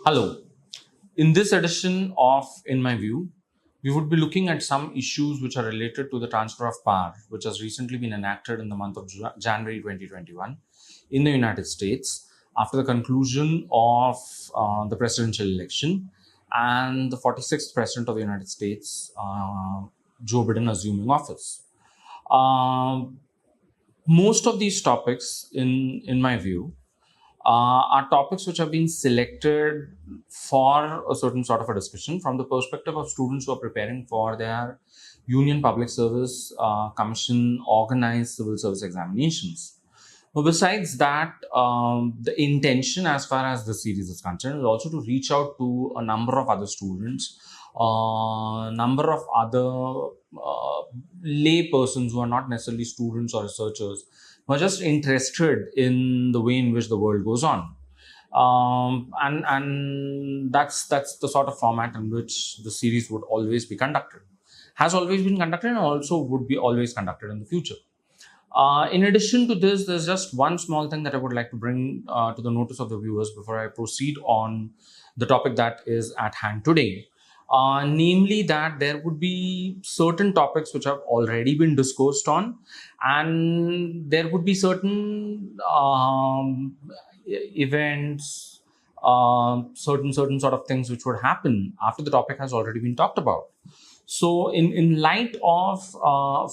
Hello. In this edition of In My View, we would be looking at some issues which are related to the transfer of power, which has recently been enacted in the month of January 2021 in the United States after the conclusion of the presidential election and the 46th President of the United States, Joe Biden, assuming office. Um Most of these topics, in my view, are topics which have been selected for a certain sort of a discussion from the perspective of students who are preparing for their Union Public Service Commission organized civil service examinations. But besides that, the intention as far as the series is concerned is also to reach out to a number of other students, a number of other lay persons who are not necessarily students or researchers, who are just interested in the way in which the world goes on. And that's the sort of format in which the series would always be conducted, has always been conducted, and also would be always conducted in the future. In addition to this, there's just one small thing that I would like to bring to the notice of the viewers before I proceed on the topic that is at hand today. Namely, that there would be certain topics which have already been discoursed on, and there would be certain events, certain sort of things which would happen after the topic has already been talked about. So, in light of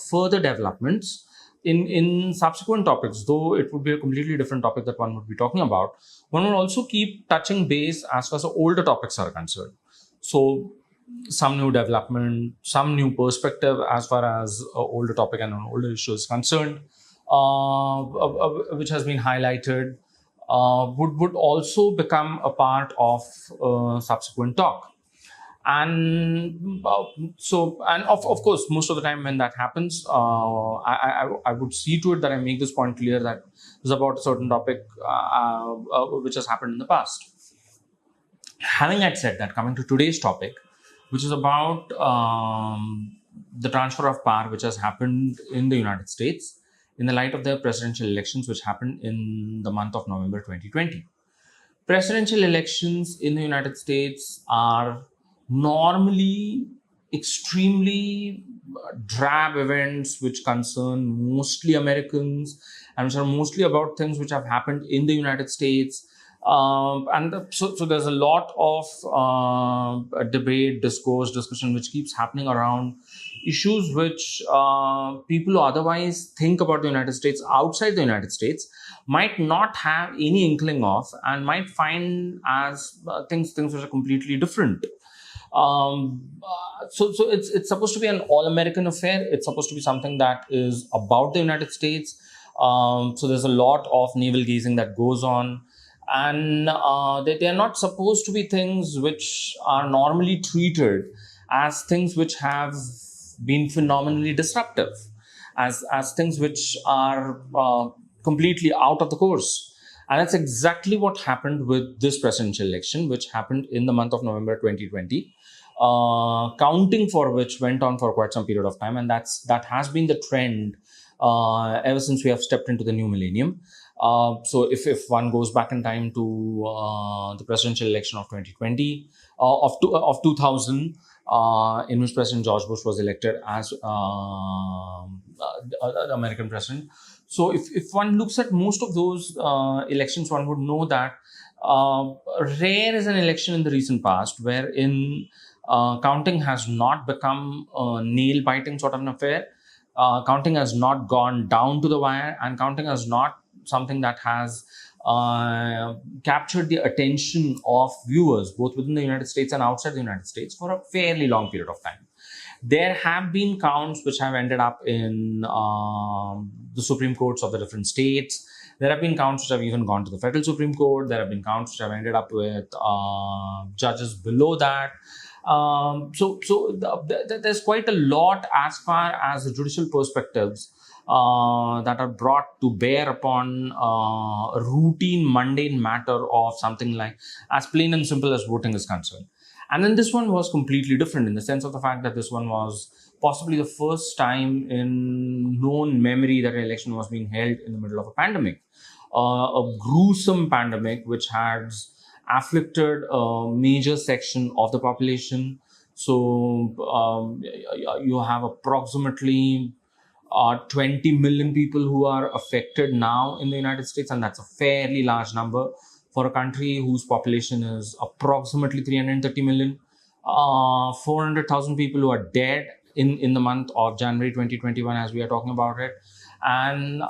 further developments, in subsequent topics, though it would be a completely different topic that one would be talking about, one will also keep touching base as far as the older topics are concerned. So, some new development, some new perspective as far as older topic and an older issue is concerned, which has been highlighted, would also become a part of subsequent talk. And of course, most of the time when that happens, I would see to it that I make this point clear that it's about a certain topic which has happened in the past. Having had said that, coming to today's topic, which is about the transfer of power which has happened in the United States in the light of the presidential elections which happened in the month of November 2020. Presidential elections in the United States are normally extremely drab events which concern mostly Americans and which are mostly about things which have happened in the United States. So there's a lot of debate, discourse, discussion which keeps happening around issues which people who otherwise think about the United States outside the United States might not have any inkling of, and might find as things which are completely different. So it's supposed to be an all-American affair. It's supposed to be something that is about the United States. So there's a lot of navel gazing that goes on, and they are not supposed to be things which are normally treated as things which have been phenomenally disruptive, as things which are completely out of the course. And that's exactly what happened with this presidential election, which happened in the month of November 2020, counting for which went on for quite some period of time. And that has been the trend ever since we have stepped into the new millennium. So if one goes back in time to the presidential election of 2020, of 2000, in which President George Bush was elected as the American president. So if one looks at most of those elections, one would know that rare is an election in the recent past wherein counting has not become a nail-biting sort of an affair. Counting has not gone down to the wire, and counting has not something that has captured the attention of viewers both within the United States and outside the United States for a fairly long period of time. There have been counts which have ended up in the Supreme Courts of the different states. There have been counts which have even gone to the federal Supreme Court. There have been counts which have ended up with judges below that. There's quite a lot as far as the judicial perspectives that are brought to bear upon a routine, mundane matter of something like as plain and simple as voting is concerned. And then this one was completely different in the sense of the fact that this one was possibly the first time in known memory that an election was being held in the middle of a pandemic, a gruesome pandemic which has afflicted a major section of the population. So you have approximately 20 million people who are affected now in the United States, and that's a fairly large number for a country whose population is approximately 330 million. 400,000 people who are dead in the month of January 2021 as we are talking about it. And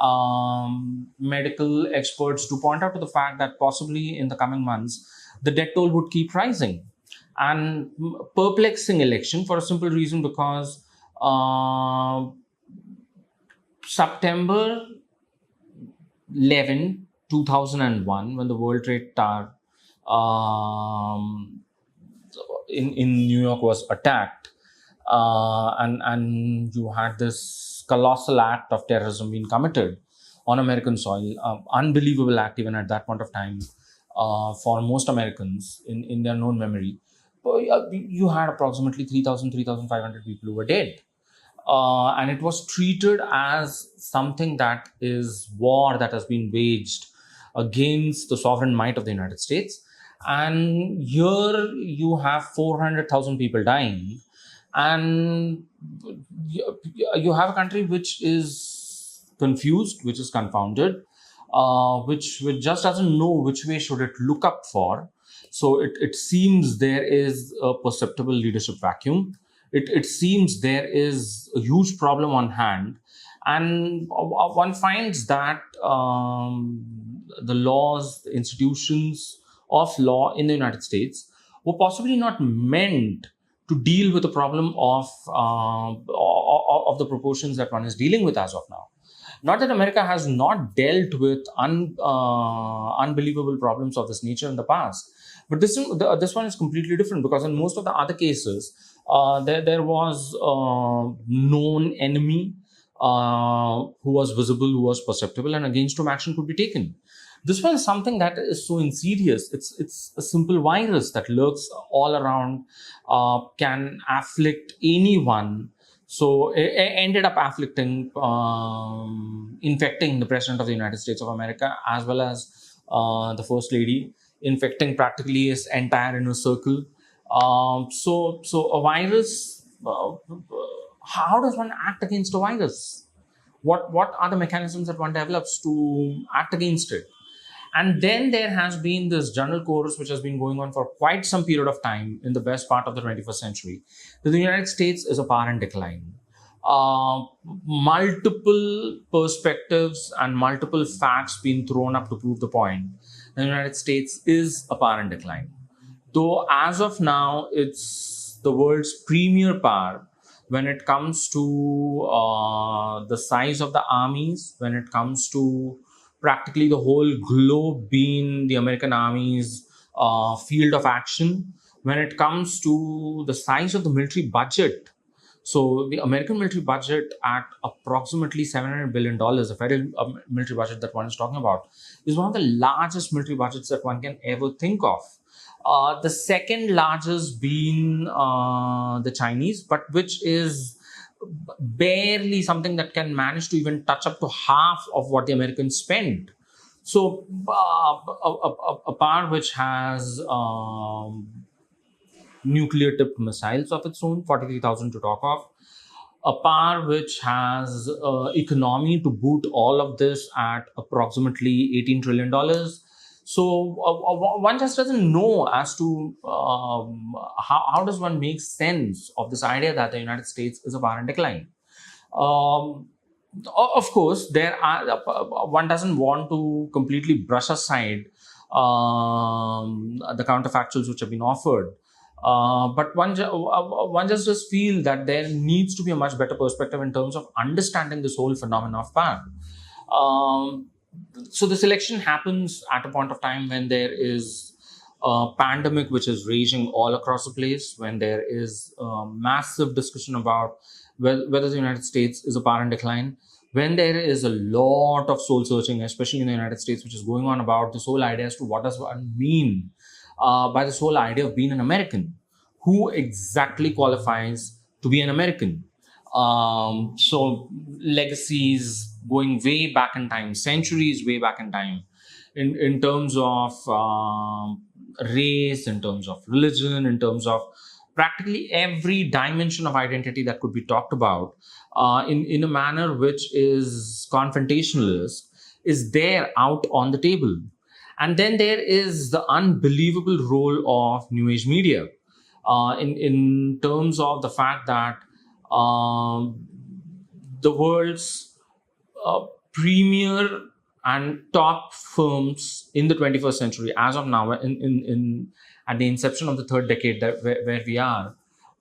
medical experts do point out to the fact that possibly in the coming months, the death toll would keep rising. And perplexing election for a simple reason, because September 11, 2001, when the World Trade Tower in New York was attacked, and you had this colossal act of terrorism being committed on American soil, unbelievable act even at that point of time for most Americans in their known memory. You had approximately 3,500 people who were dead. And it was treated as something that is war that has been waged against the sovereign might of the United States. And here you have 400,000 people dying, and you have a country which is confused, which is confounded, which just doesn't know which way should it look up for. So it seems there is a perceptible leadership vacuum. It seems there is a huge problem on hand, and one finds that the laws, the institutions of law in the United States were possibly not meant to deal with the problem of the proportions that one is dealing with as of now. Not that America has not dealt with unbelievable problems of this nature in the past, but this one is completely different, because in most of the other cases, there was a known enemy who was visible, who was perceptible, and against whom action could be taken. This one is something that is so insidious. It's a simple virus that lurks all around, can afflict anyone. So it ended up afflicting, infecting the President of the United States of America, as well as the First Lady, infecting practically his entire inner circle. So a virus, how does one act against a virus? What are the mechanisms that one develops to act against it? And then there has been this general chorus which has been going on for quite some period of time in the best part of the 21st century, that the United States is a power in decline. Multiple perspectives and multiple facts being thrown up to prove the point. The United States is a power in decline. Though as of now, it's the world's premier power when it comes to the size of the armies, when it comes to practically the whole globe being the American Army's field of action, when it comes to the size of the military budget. So the American military budget at approximately $700 billion, the federal military budget that one is talking about, is one of the largest military budgets that one can ever think of. The second largest being the Chinese, but which is barely something that can manage to even touch up to half of what the Americans spend. So a power which has nuclear tipped missiles of its own, 43,000 to talk of, a power which has economy to boot all of this at approximately $18 trillion. So one just doesn't know as to how does one make sense of this idea that the United States is a power in decline. Of course, one doesn't want to completely brush aside the counterfactuals which have been offered. But one just feel that there needs to be a much better perspective in terms of understanding this whole phenomenon of power. So this election happens at a point of time when there is a pandemic which is raging all across the place, when there is a massive discussion about whether the United States is a power in decline, when there is a lot of soul searching, especially in the United States, which is going on about this whole idea as to what does one mean by this whole idea of being an American. Who exactly qualifies to be an American? So legacies going way back in time, centuries way back in time, in terms of race, in terms of religion, in terms of practically every dimension of identity that could be talked about in a manner which is confrontationalist, is there out on the table. And then there is the unbelievable role of new age media in terms of the fact that the world's premier and top firms in the 21st century, as of now, at the inception of the third decade where we are,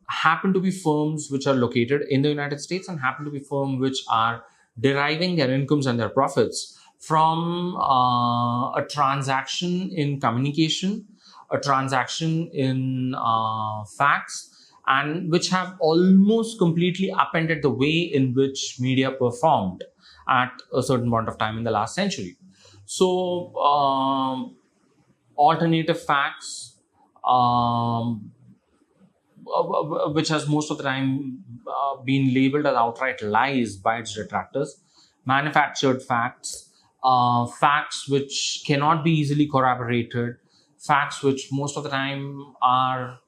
happen to be firms which are located in the United States, and happen to be firms which are deriving their incomes and their profits from a transaction in communication, a transaction in facts, and which have almost completely upended the way in which media performed at a certain point of time in the last century. So, alternative facts, which has most of the time been labeled as outright lies by its detractors, manufactured facts, facts which cannot be easily corroborated, facts which most of the time are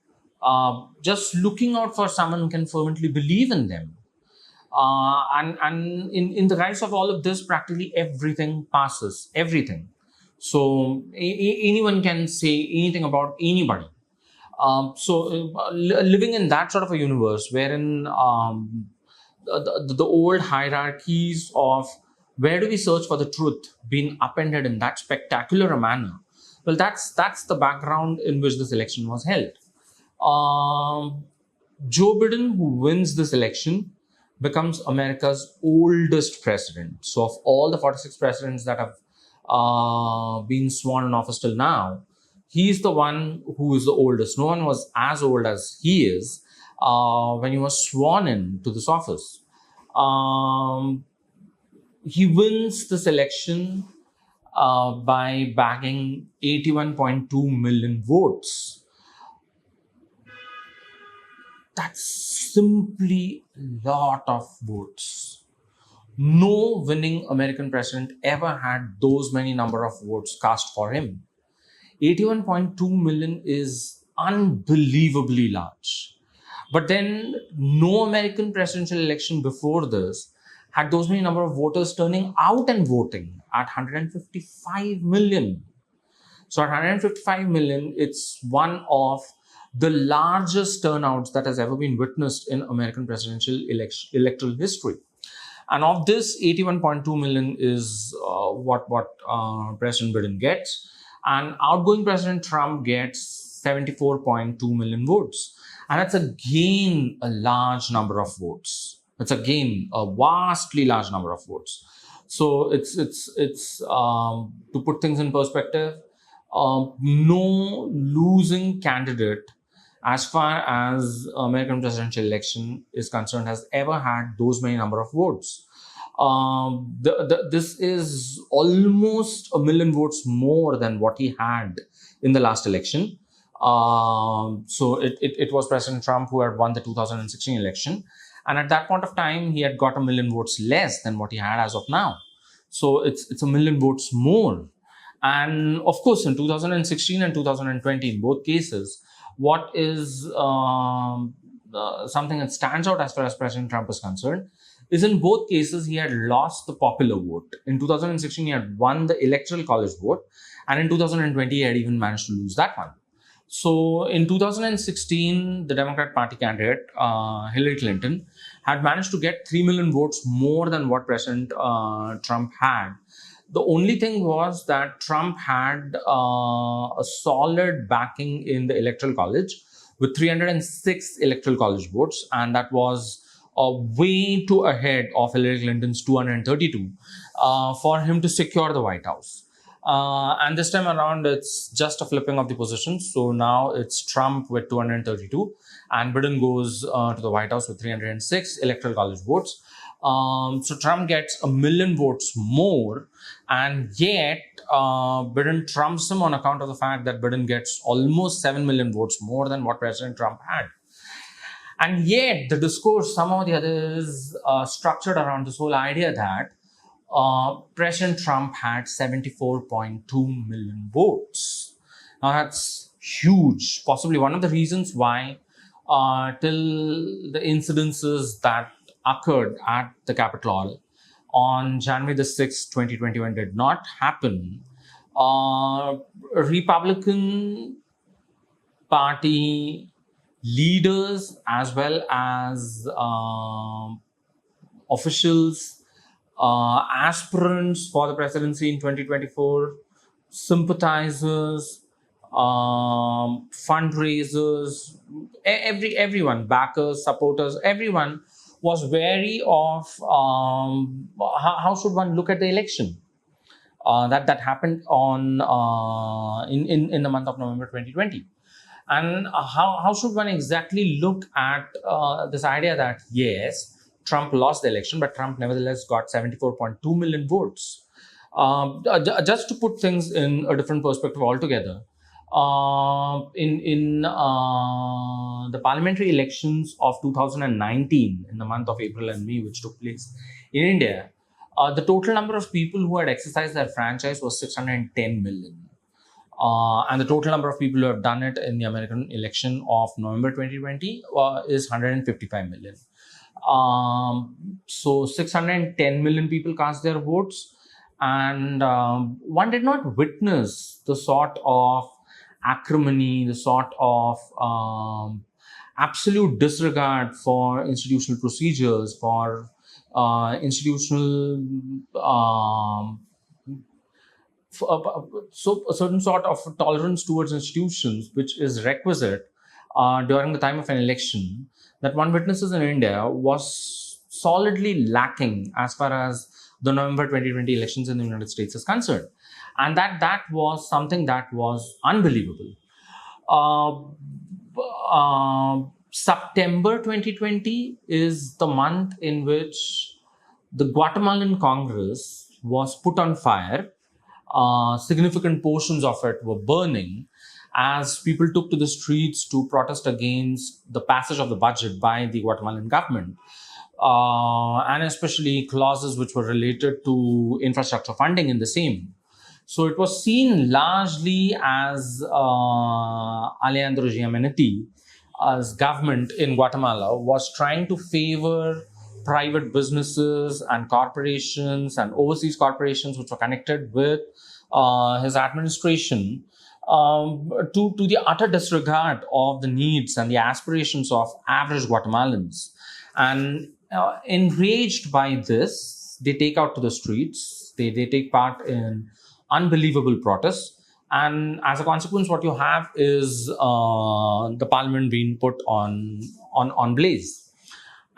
just looking out for someone who can fervently believe in them. And in the rise of all of this, practically everything passes, everything. So anyone can say anything about anybody. Living in that sort of a universe wherein the old hierarchies of where do we search for the truth being upended in that spectacular manner, well, that's the background in which this election was held. Joe Biden, who wins this election, becomes America's oldest president. So of all the 46 presidents that have been sworn in office till now, he's the one who is the oldest. No one was as old as he is when he was sworn in to this office. He wins this election by bagging 81.2 million votes. That's simply a lot of votes. No winning American president ever had those many number of votes cast for him. 81.2 million is unbelievably large. But then no American presidential election before this had those many number of voters turning out and voting at 155 million. So at 155 million, it's one of the largest turnouts that has ever been witnessed in American presidential electoral history. And of this, 81.2 million is what President Biden gets. And outgoing President Trump gets 74.2 million votes. And that's again a large number of votes. It's again a vastly large number of votes. So it's to put things in perspective, no losing candidate as far as American presidential election is concerned has ever had those many number of votes. This is almost a million votes more than what he had in the last election. So it was President Trump who had won the 2016 election. And at that point of time, he had got a million votes less than what he had as of now. So it's a million votes more. And of course, in 2016 and 2020, in both cases, what is something that stands out as far as President Trump is concerned is in both cases, he had lost the popular vote. In 2016, he had won the electoral college vote. And in 2020, he had even managed to lose that one. So in 2016, the Democrat Party candidate, Hillary Clinton, had managed to get 3 million votes more than what President Trump had. The only thing was that Trump had a solid backing in the electoral college with 306 electoral college votes, and that was way too ahead of Hillary Clinton's 232 for him to secure the White House. And this time around, it's just a flipping of the positions. So now it's Trump with 232 and Biden goes to the White House with 306 electoral college votes. So Trump gets a million votes more, and yet Biden trumps him on account of the fact that Biden gets almost 7 million votes more than what President Trump had. And yet the discourse somehow or the other is structured around this whole idea that President Trump had 74.2 million votes. Now that's huge, possibly one of the reasons why till the incidences that occurred at the Capitol on January the 6th, 2021 did not happen. Republican Party leaders as well as officials, aspirants for the presidency in 2024, sympathizers, fundraisers, everyone, backers, supporters, everyone was wary of how should one look at the election that happened on in the month of November 2020. And how should one exactly look at this idea that, yes, Trump lost the election, but Trump nevertheless got 74.2 million votes. Just to put things in a different perspective altogether, in the parliamentary elections of 2019, in the month of April and May, which took place in India, the total number of people who had exercised their franchise was 610 million. And the total number of people who have done it in the American election of November 2020 is 155 million. So 610 million people cast their votes, and one did not witness the sort of acrimony, the sort of absolute disregard for institutional procedures, for institutional so a certain sort of tolerance towards institutions, which is requisite during the time of an election, that one witnesses in India was solidly lacking as far as the November 2020 elections in the United States is concerned. And that was something that was unbelievable. September 2020 is the month in which the Guatemalan Congress was put on fire. Significant portions of it were burning as people took to the streets to protest against the passage of the budget by the Guatemalan government, and especially clauses which were related to infrastructure funding in the same. So it was seen largely as Alejandro Giamenetti's government in Guatemala was trying to favor private businesses and corporations and overseas corporations which were connected with his administration, to the utter disregard of the needs and the aspirations of average Guatemalans. And enraged by this, they take out to the streets, they take part in unbelievable protests. And as a consequence, what you have is the parliament being put on blaze.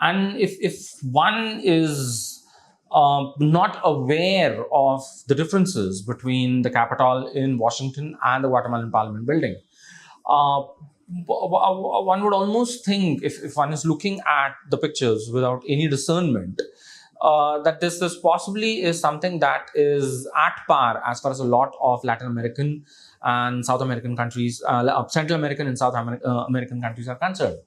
And if one is not aware of the differences between the Capitol in Washington and the Guatemalan Parliament building, one would almost think, if one is looking at the pictures without any discernment, that this possibly is something that is at par as far as a lot of Latin American and South American countries, Central American and South American countries are concerned.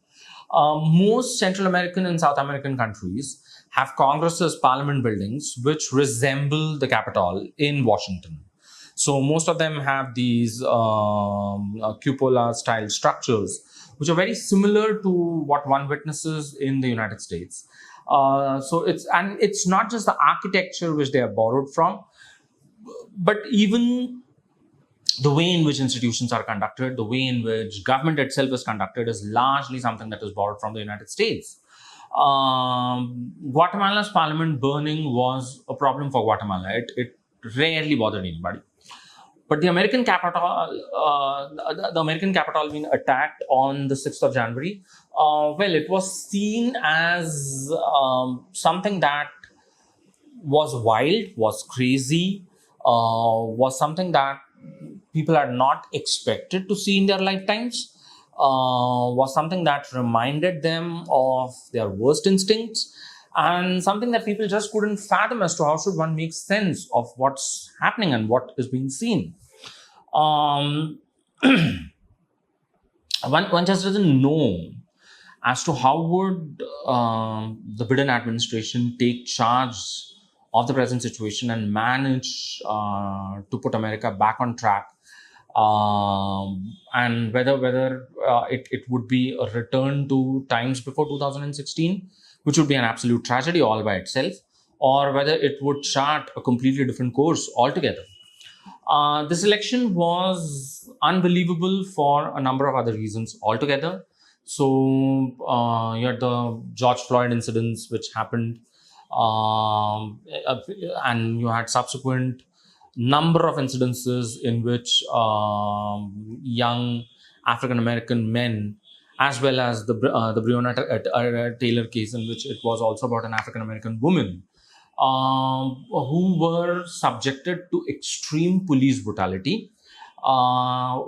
Most Central American and South American countries have congresses, parliament buildings, which resemble the Capitol in Washington. So most of them have these cupola-style structures, which are very similar to what one witnesses in the United States. So it's not just the architecture which they are borrowed from, but even the way in which institutions are conducted, the way in which government itself is conducted is largely something that is borrowed from the United States. Guatemala's parliament burning was a problem for Guatemala. It rarely bothered anybody. But the American Capitol being attacked on the 6th of January, well, it was seen as something that was wild, was crazy, was something that people are not expected to see in their lifetimes, was something that reminded them of their worst instincts, and something that people just couldn't fathom as to how should one make sense of what's happening and what is being seen. One just doesn't know as to how would the Biden administration take charge of the present situation and manage to put America back on track and whether it would be a return to times before 2016, which would be an absolute tragedy all by itself, or whether it would chart a completely different course altogether. This election was unbelievable for a number of other reasons altogether. So you had the George Floyd incidents, which happened, and you had subsequent number of incidences in which young African American men, as well as the Breonna Taylor case, in which it was also about an African American woman, who were subjected to extreme police brutality,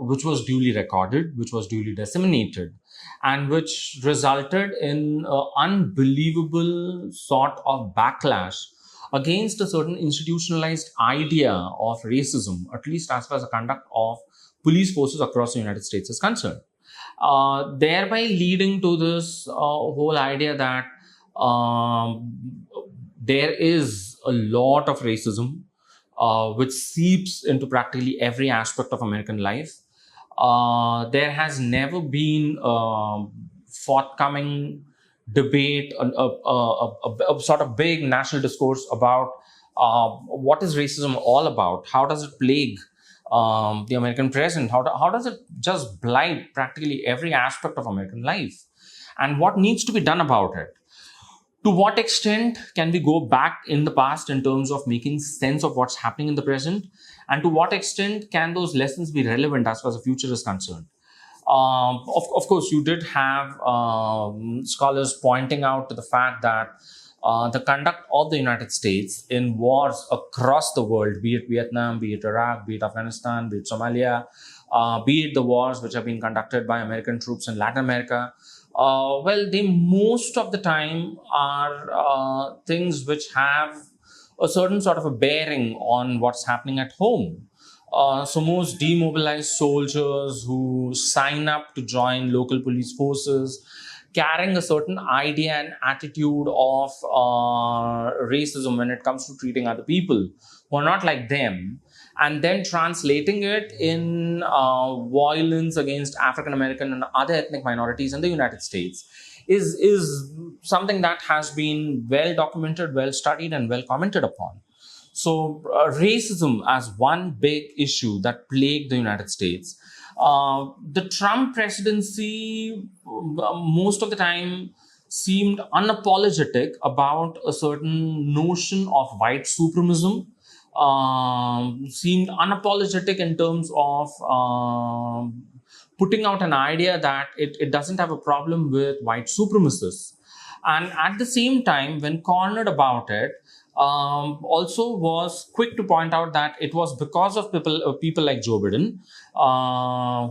which was duly recorded, which was duly disseminated, and which resulted in an unbelievable sort of backlash against a certain institutionalized idea of racism, at least as far as the conduct of police forces across the United States is concerned. Thereby leading to this whole idea that there is a lot of racism which seeps into practically every aspect of American life. There has never been forthcoming debate, a sort of big national discourse about what is racism all about? How does it plague the American present? How does it just blight practically every aspect of American life? And what needs to be done about it? To what extent can we go back in the past in terms of making sense of what's happening in the present? And to what extent can those lessons be relevant as far as the future is concerned? Of course, you did have scholars pointing out to the fact that the conduct of the United States in wars across the world, be it Vietnam, be it Iraq, be it Afghanistan, be it Somalia, be it the wars which have been conducted by American troops in Latin America, well, they most of the time are things which have a certain sort of a bearing on what's happening at home. So most demobilized soldiers who sign up to join local police forces, carrying a certain idea and attitude of racism when it comes to treating other people who are not like them, and then translating it in violence against African American and other ethnic minorities in the United States is something that has been well documented, well studied, and well commented upon. So racism as one big issue that plagued the United States. The Trump presidency most of the time seemed unapologetic about a certain notion of white supremacism, seemed unapologetic in terms of putting out an idea that it doesn't have a problem with white supremacists. And at the same time, when cornered about it, also was quick to point out that it was because of people like Joe Biden,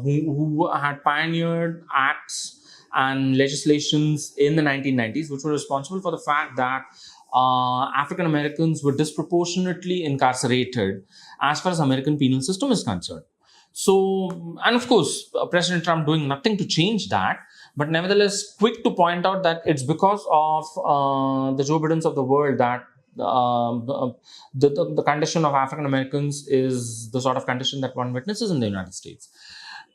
who had pioneered acts and legislations in the 1990s, which were responsible for the fact that African Americans were disproportionately incarcerated as far as American penal system is concerned. So, and of course, President Trump doing nothing to change that, but nevertheless, quick to point out that it's because of the Joe Bidens of the world that the condition of African Americans is the sort of condition that one witnesses in the United States.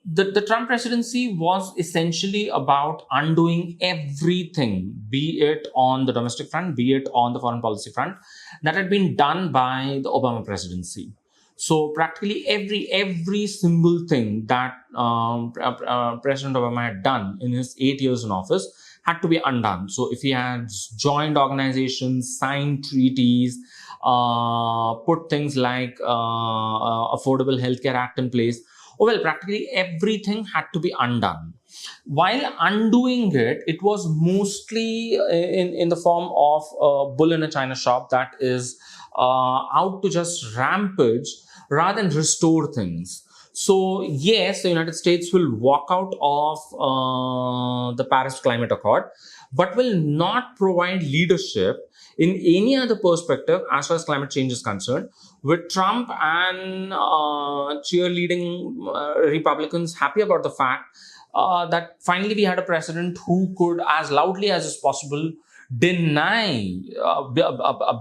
The Trump presidency was essentially about undoing everything, be it on the domestic front, be it on the foreign policy front, that had been done by the Obama presidency. So practically every single thing that President Obama had done in his 8 years in office had to be undone. So if he had joined organizations, signed treaties, put things like Affordable Healthcare Act in place, well, practically everything had to be undone. While undoing it, it was mostly in the form of a bull in a china shop that is out to just rampage rather than restore things. So yes, the United States will walk out of the Paris Climate Accord, but will not provide leadership in any other perspective as far as climate change is concerned, with Trump and cheerleading Republicans happy about the fact that finally we had a president who could, as loudly as is possible, deny,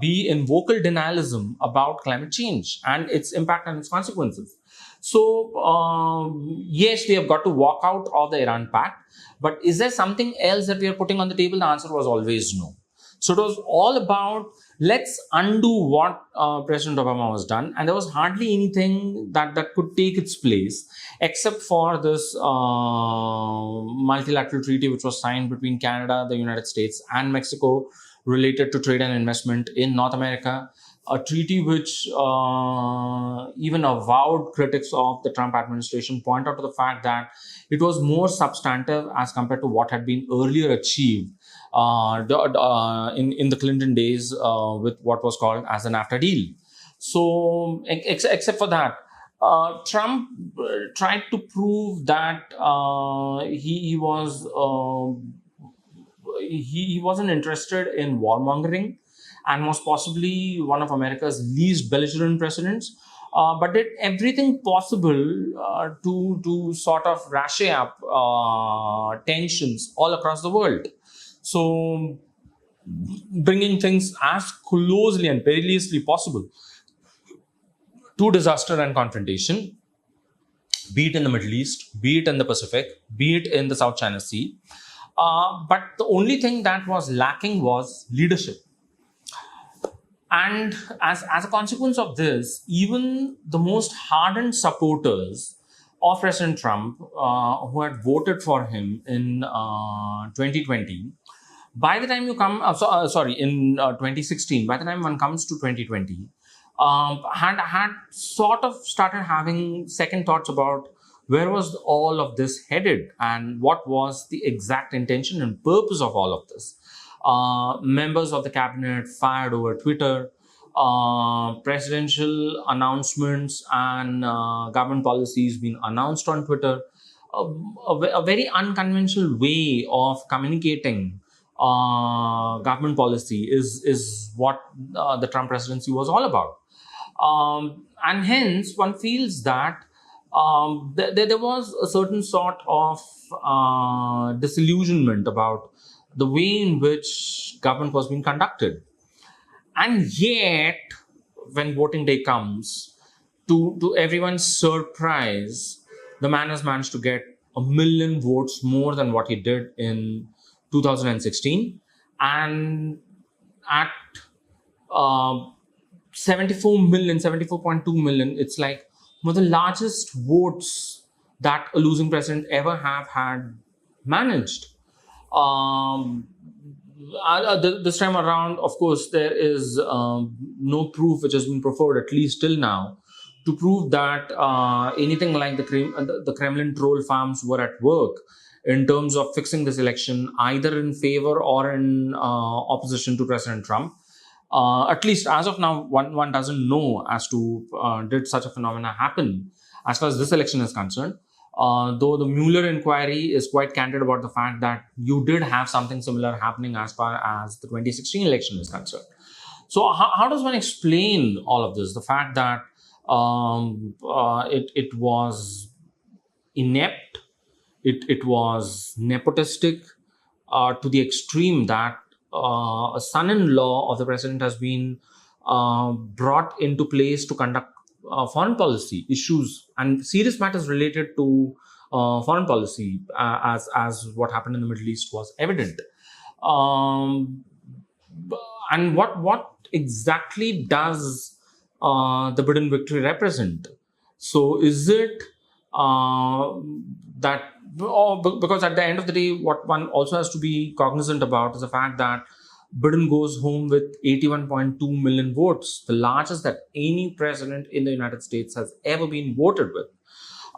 be in vocal denialism about climate change and its impact and its consequences. So, yes, we have got to walk out of the Iran Pact, but is there something else that we are putting on the table? The answer was always no. So it was all about, let's undo what President Obama was done, and there was hardly anything that could take its place, except for this multilateral treaty which was signed between Canada, the United States, and Mexico related to trade and investment in North America. A treaty which even avowed critics of the Trump administration point out to the fact that it was more substantive as compared to what had been earlier achieved in the Clinton days with what was called as the NAFTA deal. So, except for that, Trump tried to prove that he wasn't interested in warmongering, and was possibly one of America's least belligerent presidents, but did everything possible to sort of ratchet up tensions all across the world. So, bringing things as closely and perilously possible to disaster and confrontation, be it in the Middle East, be it in the Pacific, be it in the South China Sea. But the only thing that was lacking was leadership. And as a consequence of this, even the most hardened supporters of President Trump, who had voted for him in 2020, by the time you come, in 2016, by the time one comes to 2020, had sort of started having second thoughts about where was all of this headed and what was the exact intention and purpose of all of this. Members of the cabinet fired over Twitter. Presidential announcements and government policies being announced on Twitter. A very unconventional way of communicating government policy is what the Trump presidency was all about. And hence, one feels that there was a certain sort of disillusionment about the way in which government was being conducted. And yet, when voting day comes, to everyone's surprise, the man has managed to get 1 million votes more than what he did in 2016. And at 74.2 million, it's like one of the largest votes that a losing president ever have had managed. This time around, of course, there is no proof which has been put forward, at least till now, to prove that anything like the Kremlin troll farms were at work in terms of fixing this election, either in favor or in opposition to President Trump. At least as of now, one doesn't know as to did such a phenomena happen as far as this election is concerned. Though the Mueller inquiry is quite candid about the fact that you did have something similar happening as far as the 2016 election is concerned. So how does one explain all of this? The fact that it was inept, it was nepotistic to the extreme that a son-in-law of the president has been brought into place to conduct foreign policy issues and serious matters related to foreign policy, as what happened in the Middle East was evident. And what exactly does the Biden victory represent? So is it that, because at the end of the day, what one also has to be cognizant about is the fact that Biden goes home with 81.2 million votes, the largest that any president in the United States has ever been voted with.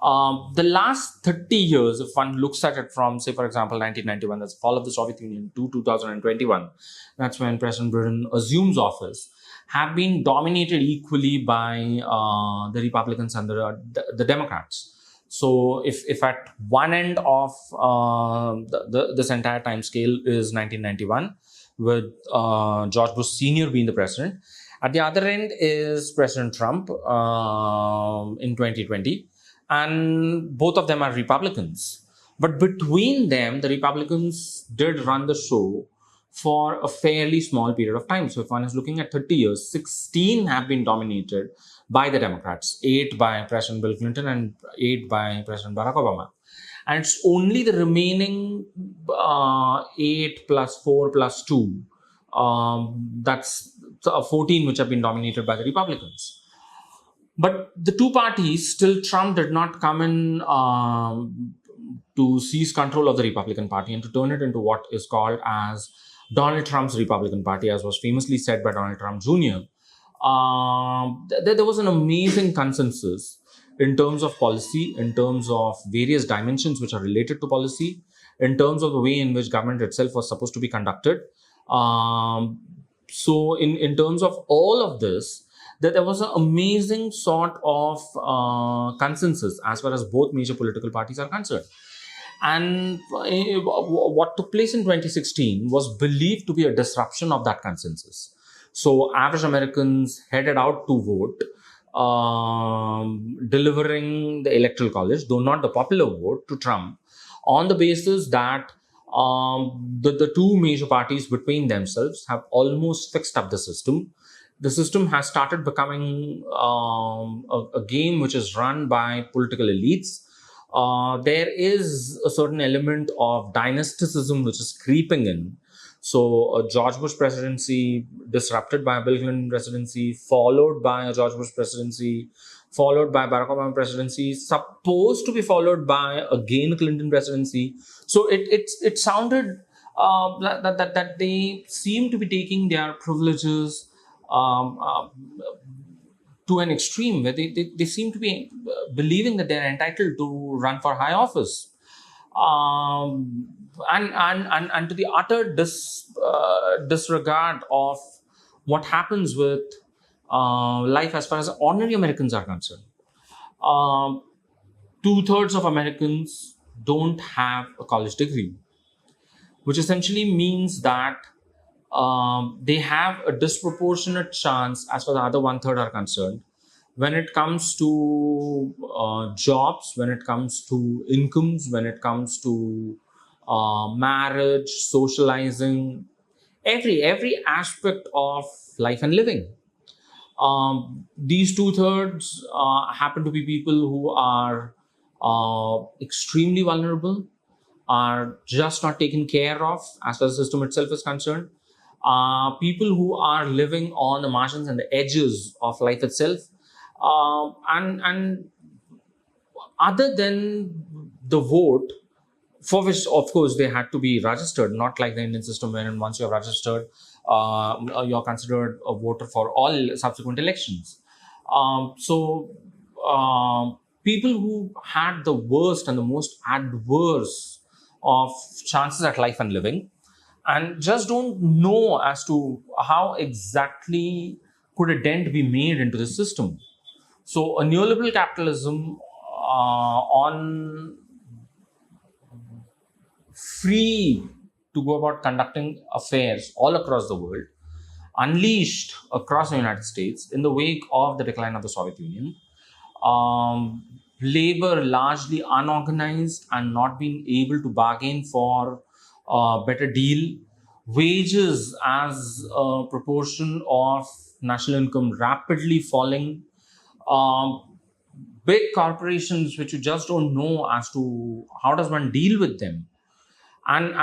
The last 30 years, if one looks at it from, say, for example, 1991, that's the fall of the Soviet Union, to 2021, that's when President Biden assumes office, have been dominated equally by the Republicans and the Democrats. So if at one end of this entire time scale is 1991, with George Bush Sr. being the president, at the other end is President Trump in 2020, and both of them are Republicans. But between them, the Republicans did run the show for a fairly small period of time. So if one is looking at 30 years, 16 have been dominated by the Democrats, 8 by President Bill Clinton and 8 by President Barack Obama. And it's only the remaining 8 plus 4 plus 2, that's 14, which have been dominated by the Republicans. But the two parties, still Trump did not come in to seize control of the Republican Party and to turn it into what is called as Donald Trump's Republican Party, as was famously said by Donald Trump Jr. There was an amazing consensus in terms of policy, in terms of various dimensions which are related to policy, in terms of the way in which government itself was supposed to be conducted. So in terms of all of this, that there was an amazing sort of consensus as far as both major political parties are concerned. And what took place in 2016 was believed to be a disruption of that consensus. So average Americans headed out to vote, delivering the electoral college, though not the popular vote, to Trump on the basis that the two major parties between themselves have almost fixed up the system. The system has started becoming a game which is run by political elites. There is a certain element of dynasticism which is creeping in. So a George Bush presidency disrupted by a Bill Clinton presidency, followed by a George Bush presidency, followed by Barack Obama presidency, supposed to be followed by again Clinton presidency. So it sounded that they seem to be taking their privileges to an extreme, where they seem to be believing that they're entitled to run for high office. And to the utter disregard of what happens with life as far as ordinary Americans are concerned. 2/3 of Americans don't have a college degree, which essentially means that they have a disproportionate chance, as far as the other 1/3 are concerned, when it comes to jobs, when it comes to incomes, when it comes to marriage, socializing, every aspect of life and living. These 2/3 happen to be people who are extremely vulnerable, are just not taken care of as far as the system itself is concerned. People who are living on the margins and the edges of life itself. And other than the vote, for which, of course, they had to be registered, not like the Indian system, wherein once you're registered, you're considered a voter for all subsequent elections. People who had the worst and the most adverse of chances at life and living, and just don't know as to how exactly could a dent be made into the system. So a neoliberal capitalism on free to go about conducting affairs all across the world, unleashed across the United States in the wake of the decline of the Soviet Union, labor largely unorganized and not being able to bargain for a better deal, wages as a proportion of national income rapidly falling, big corporations which you just don't know as to how does one deal with them, and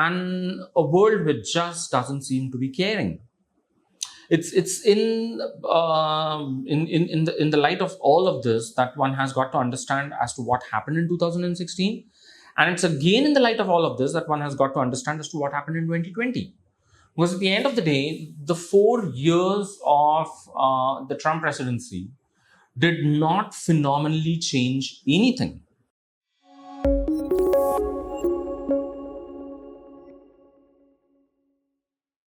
a world which just doesn't seem to be caring. It's in the light of all of this that one has got to understand as to what happened in 2016, and it's again in the light of all of this that one has got to understand as to what happened in 2020. Because at the end of the day, the 4 years of the Trump presidency did not phenomenally change anything.